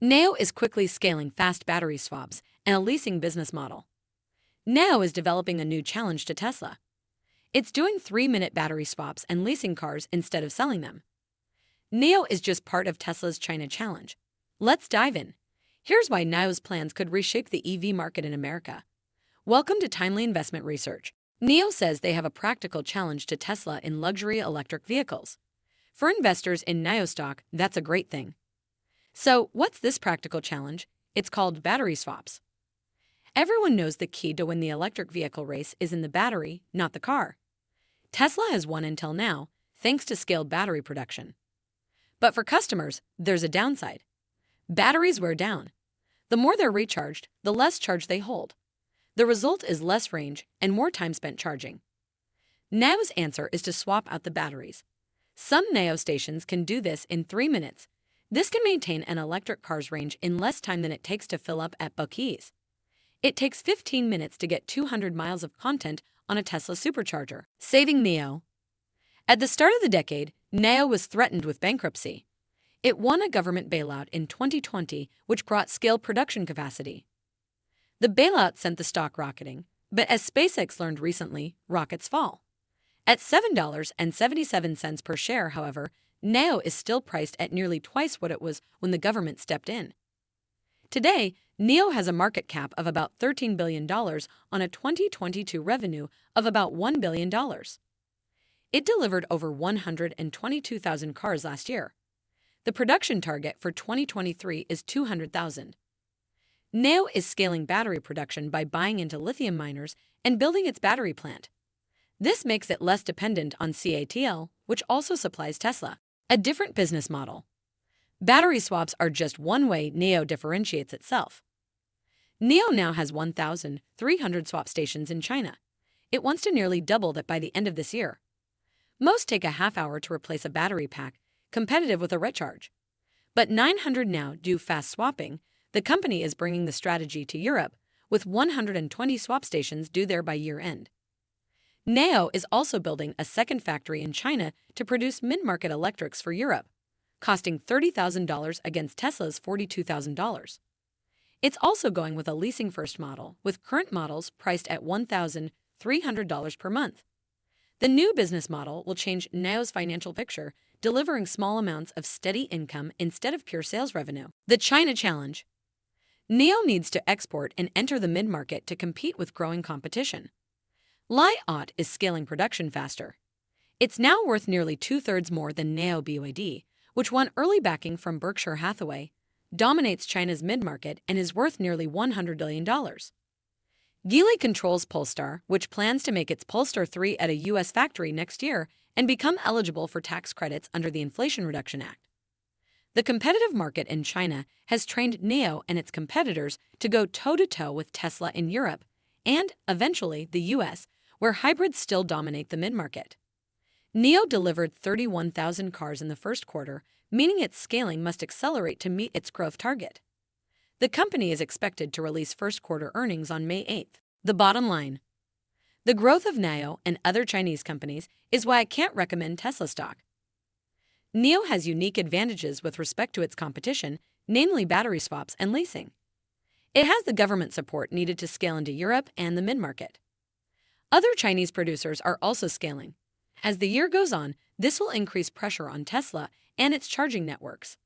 NIO is quickly scaling fast battery swaps and a leasing business model. NIO is developing a new challenge to Tesla. It's doing 3-minute battery swaps and leasing cars instead of selling them. NIO is just part of Tesla's China challenge. Let's dive in. Here's why NIO's plans could reshape the EV market in America. Welcome to Timely Investment Research. NIO says they have a practical challenge to Tesla in luxury electric vehicles. For investors in NIO stock, that's a great thing. So, what's this practical challenge? It's called battery swaps. Everyone knows the key to win the electric vehicle race is in the battery, not the car. Tesla has won until now, thanks to scaled battery production. But for customers, there's a downside. Batteries wear down. The more they're recharged, the less charge they hold. The result is less range and more time spent charging. NIO's answer is to swap out the batteries. Some NIO stations can do this in 3 minutes. This can maintain an electric car's range in less time than it takes to fill up at Buc-ee's. It takes 15 minutes to get 200 miles of content on a Tesla supercharger, saving NIO. At the start of the decade, NIO was threatened with bankruptcy. It won a government bailout in 2020, which brought scaled production capacity. The bailout sent the stock rocketing, but as SpaceX learned recently, rockets fall. At $7.77 per share, however, NIO is still priced at nearly twice what it was when the government stepped in. Today, NIO has a market cap of about $13 billion on a 2022 revenue of about $1 billion. It delivered over 122,000 cars last year. The production target for 2023 is 200,000. NIO is scaling battery production by buying into lithium miners and building its battery plant. This makes it less dependent on CATL, which also supplies Tesla. A different business model. Battery swaps are just one way NIO differentiates itself. NIO now has 1,300 swap stations in China. It wants to nearly double that by the end of this year. Most take a half hour to replace a battery pack, competitive with a recharge. But 900 now do fast swapping. The company is bringing the strategy to Europe, with 120 swap stations due there by year-end. NIO is also building a second factory in China to produce mid-market electrics for Europe, costing $30,000 against Tesla's $42,000. It's also going with a leasing-first model, with current models priced at $1,300 per month. The new business model will change NIO's financial picture, delivering small amounts of steady income instead of pure sales revenue. The China challenge. NIO needs to export and enter the mid-market to compete with growing competition. NIO is scaling production faster. It's now worth nearly 2/3 more than NIO BYD, which won early backing from Berkshire Hathaway, dominates China's mid-market and is worth nearly $100 billion. Geely controls Polestar, which plans to make its Polestar 3 at a U.S. factory next year and become eligible for tax credits under the Inflation Reduction Act. The competitive market in China has trained NIO and its competitors to go toe-to-toe with Tesla in Europe and, eventually, the U.S., where hybrids still dominate the mid-market. NIO delivered 31,000 cars in the first quarter, meaning its scaling must accelerate to meet its growth target. The company is expected to release first-quarter earnings on May 8th. The bottom line. The growth of NIO and other Chinese companies is why I can't recommend Tesla stock. NIO has unique advantages with respect to its competition, namely battery swaps and leasing. It has the government support needed to scale into Europe and the mid-market. Other Chinese producers are also scaling. As the year goes on, this will increase pressure on Tesla and its charging networks.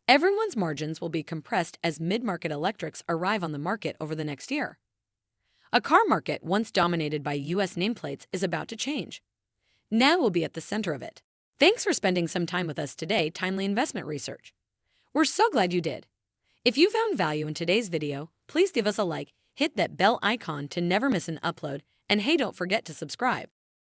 Everyone's margins will be compressed as mid-market electrics arrive on the market over the next year. A car market once dominated by U.S. nameplates is about to change. NIO will be at the center of it. Thanks for spending some time with us today, Timely Investment Research. We're so glad you did. If you found value in today's video, please give us a like, hit that bell icon to never miss an upload, and hey, don't forget to subscribe.